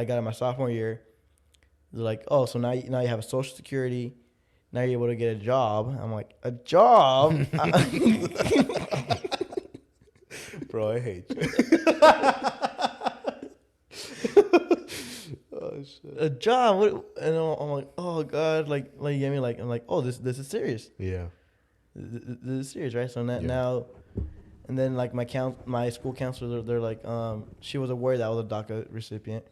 I got in my sophomore year. They're like, oh, so now you have a Social Security. Now you're able to get a job. I'm like, a job? Bro, I hate you. Oh shit. A job? What? And I'm like, oh god, like you get me? Like I'm like, oh, this is serious. Yeah. This is serious, right? So Yeah. now, and then like my school counselor, they're like, she was aware that I was a DACA recipient,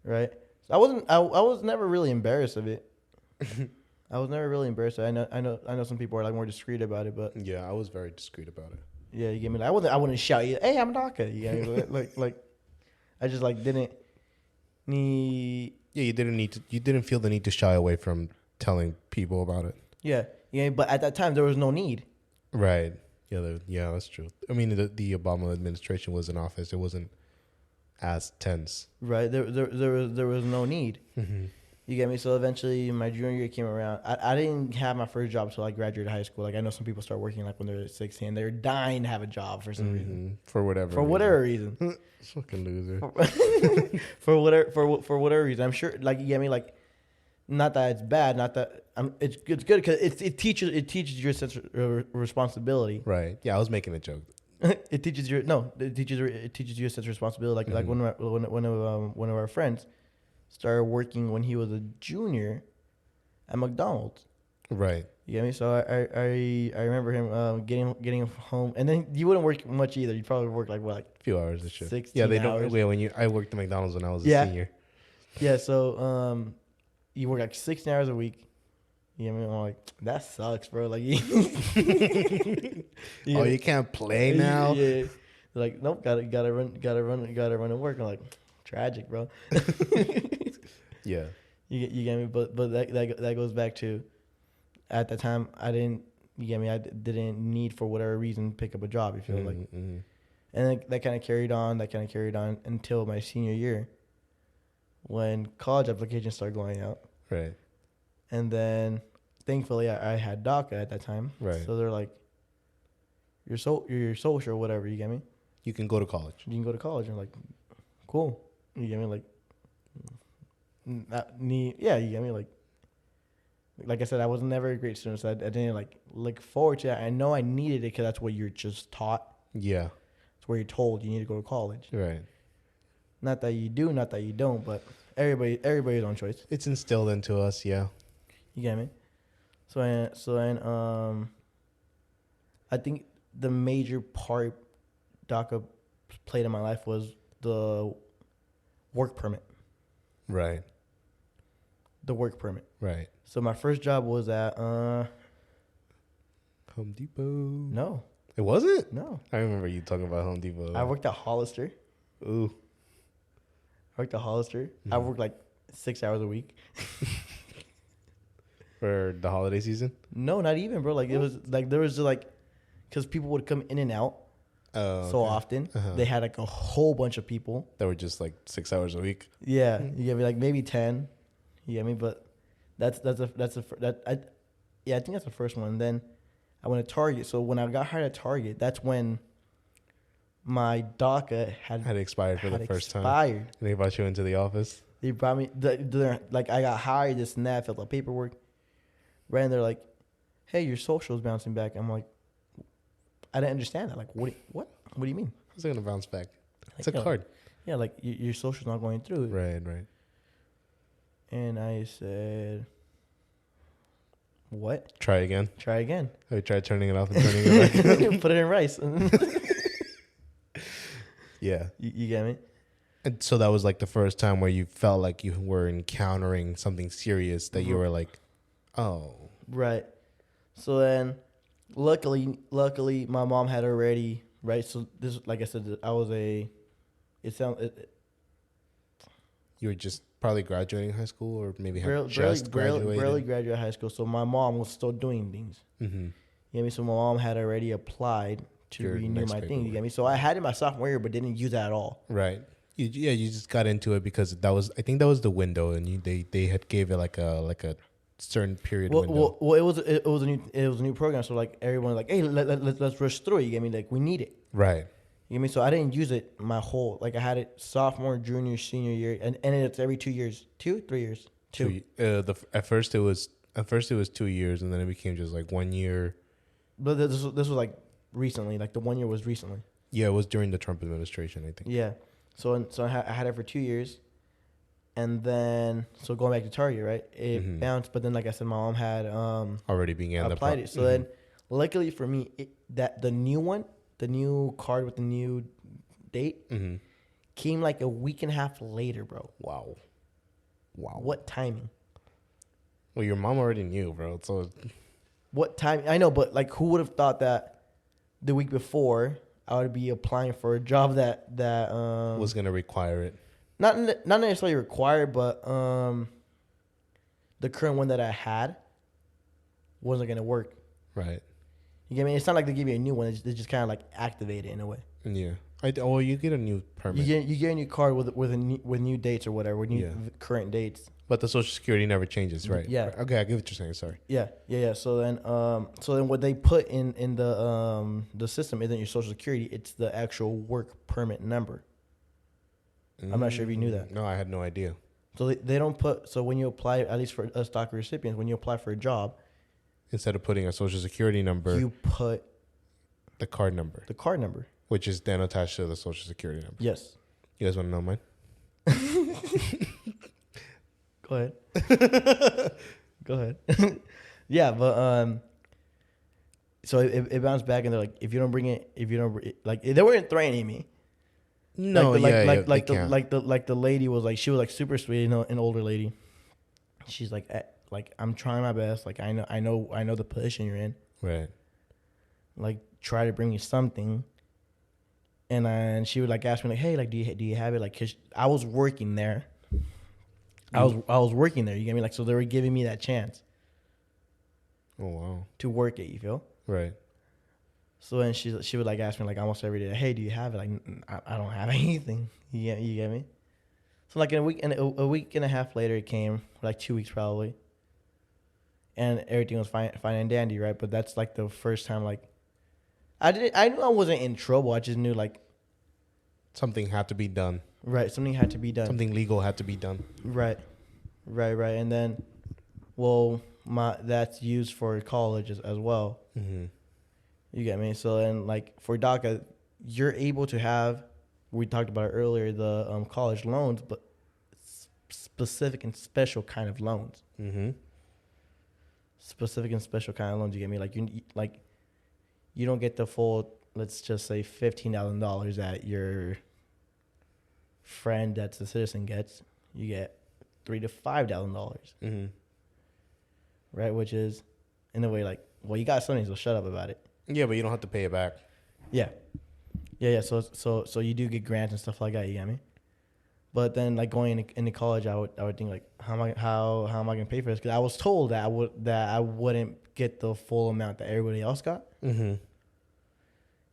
right? So I was never really embarrassed of it. I was never really embarrassed. I know some people are like more discreet about it, but Yeah, I was very discreet about it. yeah, you get me? Like, I wouldn't shout you, hey, I'm DACA. You get me? like I just like didn't need. Yeah, you didn't feel the need to shy away from telling people about it. Yeah, but at that time there was no need. Right. Yeah, that's true. I mean, the Obama administration was in office. It wasn't as tense. Right. There was no need. You get me? So eventually my junior year came around. I didn't have my first job until I graduated high school. Like I know some people start working like when they're 16. They're dying to have a job for some reason. For whatever reason. Fucking loser. for whatever reason. I'm sure like you get me? Like not that it's bad, not that it's good because it teaches your sense of responsibility. Right. Yeah, I was making a joke. It teaches you a sense of responsibility. Like one of our friends started working when he was a junior at McDonald's. Right. You get me? So I remember him getting home, and then you wouldn't work much either. You'd probably work like a few hours and shit. 16 Yeah, they hours. don't. Yeah, I worked at McDonald's when I was a senior. Yeah. So you work like 16 hours a week. You get me? I'm like, that sucks, bro. Like, you can't play now. Yeah. Like, nope, gotta run to work. I'm like, tragic, bro. Yeah. You get me? But that goes back to, at the time I didn't. You get me? I didn't need for whatever reason pick up a job. You feel like, and that kind of carried on. Until my senior year, when college applications started going out. Right. And then, thankfully, I had DACA at that time. Right. So they're like, you're social or whatever. You get me? You can go to college. You can go to college. And I'm like, cool. You get me? Like, you get me? Like I said, I was never a great student, so I didn't like look forward to that. I know I needed it because that's what you're just taught. Yeah. It's where you're told you need to go to college. Right. Not that you do, not that you don't, but everybody's own choice. It's instilled into us, yeah. You get me? So I think the major part DACA played in my life was the work permit. Right. The work permit. Right. So my first job was at Home Depot. No. It wasn't? No. I remember you talking about Home Depot. I worked at Hollister. Ooh. I worked like 6 hours a week. For the holiday season? No, not even, bro. Like, it was like, there was like, because people would come in and out so often. They had like a whole bunch of people. That were just like 6 hours a week. Yeah. You get me? Like maybe 10. You get me? But I think that's the first one. And then I went to Target. So when I got hired at Target, that's when my DACA had expired for the first time. And they brought you into the office. They brought me, like I got hired, this and that, filled out paperwork. Right, and they're like, hey, your social's bouncing back. I'm like, I didn't understand that. Like, what do you mean? How's it going to bounce back? It's like, a card. Yeah, like your social's not going through. Right. And I said, what? Try again. Oh, you tried turning it off and turning it back on? Put it in rice. Yeah. You get me? And so that was like the first time where you felt like you were encountering something serious that you were like, oh. Right. So then, luckily, my mom had already, right? So this, like I said, you were just probably graduating high school or maybe graduated? Barely graduated high school. So my mom was still doing things. Mm-hmm. You get me? So my mom had already applied to renew my thing. You get me? So I had it my sophomore year, but didn't use that at all. Right. You just got into it because I think that was the window, and they had gave it like a certain period window. Well, it was a new program, so like everyone was like, hey, let's rush through it. You get me? Like we need it. Right. You get me? So I didn't use it my whole, like I had it sophomore, junior, senior year, and it's every 2 years, 3 years, two. At first it was 2 years, and then it became just like 1 year. But this was like recently, like the 1 year was recently. Yeah, it was during the Trump administration, I think. Yeah. So I had it for 2 years. And then, so going back to Target, right? It bounced, but then, like I said, my mom had already began applied it. So then, luckily for me, that the new card with the new date came like a week and a half later, bro. Wow. What timing? Well, your mom already knew, bro. So what time? I know, but like, who would have thought that the week before I would be applying for a job that was gonna require it? Not necessarily required, but the current one that I had wasn't gonna work. Right. You get me? It's not like they give you a new one. They just kind of like activate it in a way. Yeah. You get a new permit. You get a new card with new dates or whatever, with new current dates. But the Social Security never changes, right? Yeah. Okay, I get what you're saying. Sorry. Yeah. So then what they put in the system isn't your Social Security. It's the actual work permit number. I'm not sure if you knew that. No, I had no idea. So they don't put. So when you apply, at least for us DACA recipients, when you apply for a job, instead of putting a Social Security number, you put the card number. The card number, which is then attached to the Social Security number. Yes. You guys want to know mine? Go ahead. Go ahead. Yeah, but so it bounced back, and they're like, if you don't bring it, like they weren't threatening me. No, like the lady was like, she was like super sweet, an older lady. She's like I'm trying my best. Like I know the position you're in. Right. Like try to bring you something. And she would like ask me like, hey, like do you have it? Like, 'cause I was working there. I was working there. You get me? Like, so they were giving me that chance. Oh wow. To work it, you feel? Right. So then she would like ask me like almost every day, hey, do you have it? Like I don't have anything. You get me? So like a week and a half later, it came, like 2 weeks probably, and everything was fine and dandy, right? But that's like the first time like I knew I wasn't in trouble. I just knew like something had to be done. Right, something had to be done. Something legal had to be done. Right. And then, well, that's used for college as well. Mm-hmm. You get me? So then, like, for DACA, you're able to have, we talked about it earlier, the college loans, but specific and special kind of loans. Mm-hmm. Specific and special kind of loans, you get me? Like, you don't get the full, let's just say, $15,000 that your friend that's a citizen gets. You get $3,000 to $5,000. Mm-hmm. Right? Which is, in a way, like, well, you got something, so shut up about it. Yeah, but you don't have to pay it back. Yeah. So you do get grants and stuff like that. You get me? But then, like going into college, I would think like, how am I gonna pay for this? Because I was told that I wouldn't get the full amount that everybody else got. Mm-hmm.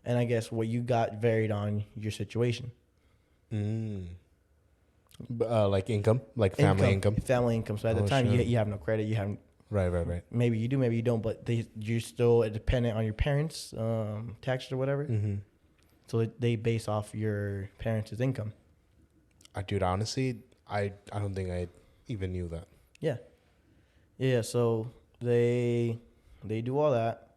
And I guess what you got varied on your situation. Like income, like family income. Family income. So at the time, you have no credit. You haven't. Right. Maybe you do, maybe you don't, but you're still dependent on your parents' taxes or whatever. Mm-hmm. So they base off your parents' income. Dude, honestly, I don't think I even knew that. Yeah. So they do all that.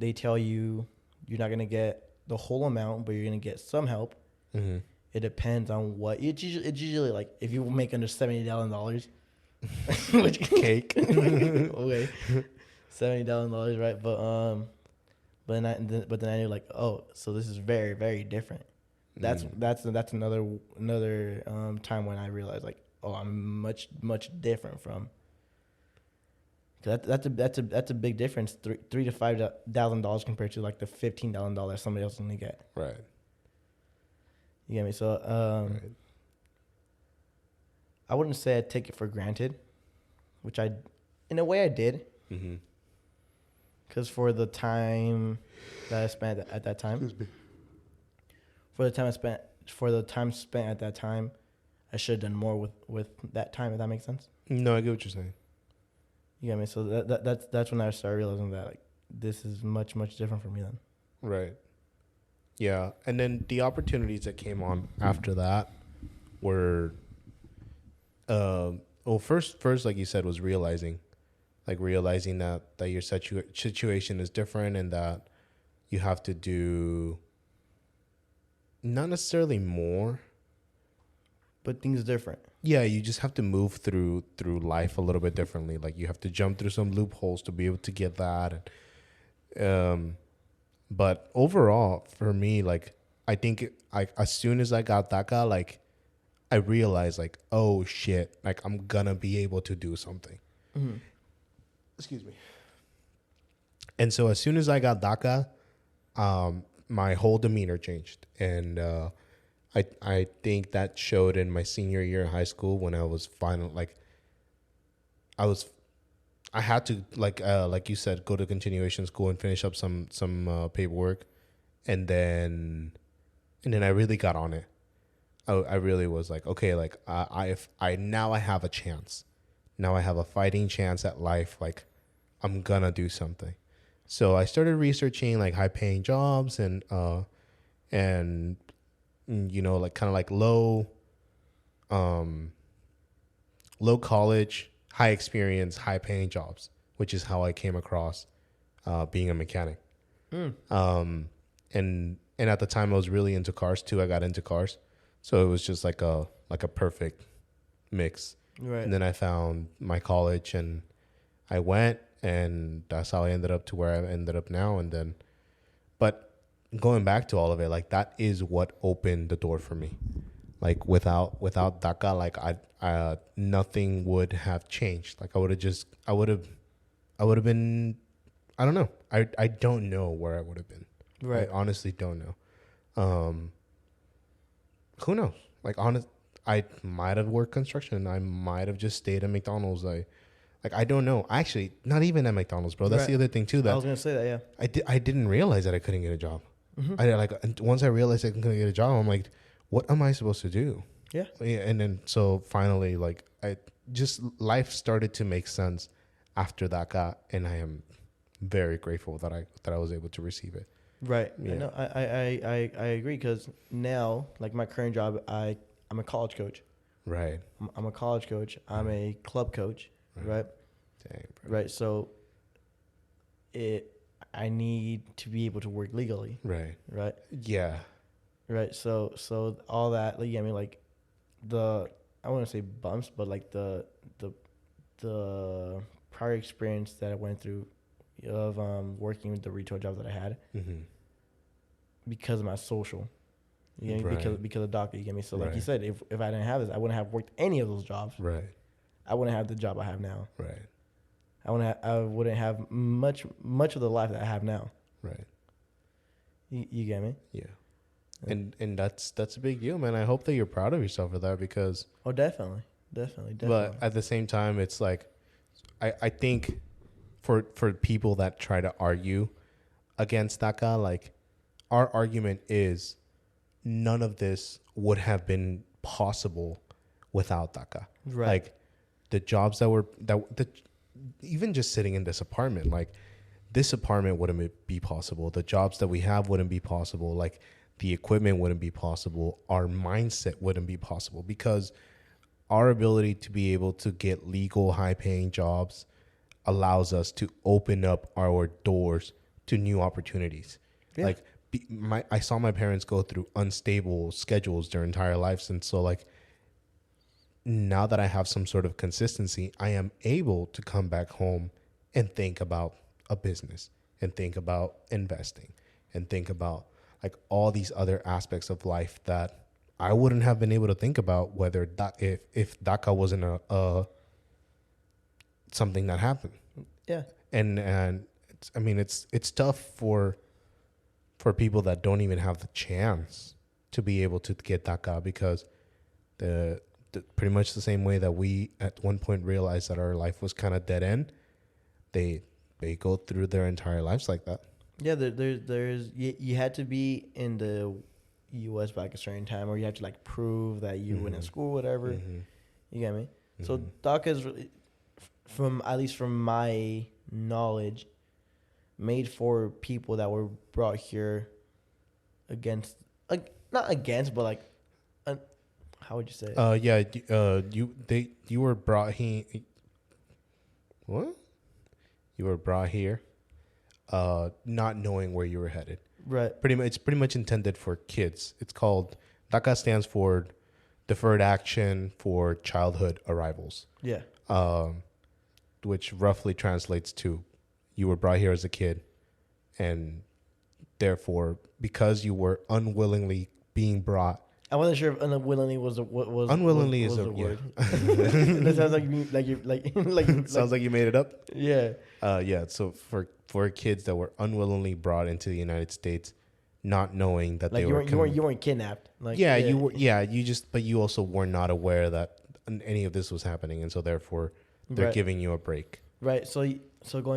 They tell you you're not gonna get the whole amount, but you're gonna get some help. Mm-hmm. It depends on what it's usually like if you make under $70,000. Which cake? Okay, $70,000, right? But then I knew like, oh, so this is very, very different. That's another time when I realized like, oh, I'm much different from. Cause that's a big difference. $3,000 to $5,000 compared to like the $15,000 somebody else is gonna get. Right. You get me? So right. I wouldn't say I take it for granted, which in a way I did. Mm-hmm. Because for the time that I spent at that time, for the time spent at that time, I should have done more with that time. If that makes sense. No, I get what you're saying. You get me? So that's when I started realizing that like this is much different for me then. Right. Yeah. And then the opportunities that came on after that were, well, first, like you said, was realizing that your situation is different and that you have to do not necessarily more. But things are different. Yeah, you just have to move through life a little bit differently. Like you have to jump through some loopholes to be able to get that. But overall, for me, like I think as soon as I got DACA, like I realized like, oh shit, like I'm gonna be able to do something. Mm-hmm. Excuse me. And so as soon as I got DACA, my whole demeanor changed, and I think that showed in my senior year in high school when I was I had to like you said, go to continuation school and finish up some paperwork, and then I really got on it. I really was like, okay, like I now I have a chance. Now I have a fighting chance at life. Like I'm gonna do something. So I started researching like high paying jobs and you know, like kind of like low college, high experience, high paying jobs, which is how I came across being a mechanic. And at the time I was really into cars too. I got into cars. So it was just like a perfect mix. Right. And then I found my college and I went, and that's how I ended up to where I ended up now. And then, but going back to all of it, like that is what opened the door for me. Like without DACA, like I nothing would have changed. Like I would have been, I don't know. I don't know where I would have been. Right. I honestly don't know. Who knows? Like I might have worked construction. I might have just stayed at McDonald's. I don't know. Actually, not even at McDonald's, bro. That's Right. the other thing too. That I was gonna say that. Yeah. I didn't realize that I couldn't get a job. Mm-hmm. Once I realized I couldn't get a job, I'm like, what am I supposed to do? Yeah. And then so finally, like I just life started to make sense after that and I am very grateful that I was able to receive it. Right. Yeah. No, I agree, because now, like my current job, I'm a college coach. Right. I'm a college coach. I'm a club coach. Right. Dang, bro. Right. So I need to be able to work legally. Right. Right. Yeah. Right. So all that, like, I mean, like I wouldn't say bumps, but like the prior experience that I went through of working with the retail job that I had, Mm-hmm. because of my social, you know, Right. because of DACA, you get me. So like you Right. said, if I didn't have this, I wouldn't have worked any of those jobs. Right. I wouldn't have the job I have now. Right. I wouldn't have much of the life that I have now. Right. You get me? Yeah. And that's a big deal, man. I hope that you're proud of yourself for that, because Oh, definitely. but at the same time, it's like I think for people that try to argue against DACA, like our argument is none of this would have been possible without DACA. Right. Like the jobs even just sitting in this apartment, like this apartment wouldn't be possible. The jobs that we have wouldn't be possible. Like the equipment wouldn't be possible. Our mindset wouldn't be possible, because our ability to be able to get legal, high-paying jobs allows us to open up our doors to new opportunities. Yeah. Like I saw my parents go through unstable schedules their entire lives, and so like now that I have some sort of consistency, I am able to come back home and think about a business and think about investing and think about like all these other aspects of life that I wouldn't have been able to think about whether if DACA wasn't a something that happened. Yeah. And it's tough for people that don't even have the chance to be able to get DACA, because the pretty much the same way that we at one point realized that our life was kind of dead end, they go through their entire lives like that. Yeah, there's you had to be in the U.S. by a certain time, or you have to like prove that you went to school, whatever. Mm-hmm. You get me? So DACA is really, at least from my knowledge, made for people that were brought here against, like, not against, but like, how would you say? You were brought here. What? You were brought here, not knowing where you were headed. Right. It's pretty much intended for kids. It's called DACA, stands for Deferred Action for Childhood Arrivals. Yeah. Which roughly translates to you were brought here as a kid, and therefore, because you were unwillingly being brought. I wasn't sure if unwillingly was a word. Yeah. That sounds like you Sounds like you made it up. Yeah. Yeah. So for kids that were unwillingly brought into the United States, not knowing that like they you weren't kidnapped. Like, you were. Yeah. But you also were not aware that any of this was happening, and so therefore they're giving you a break. Right. So going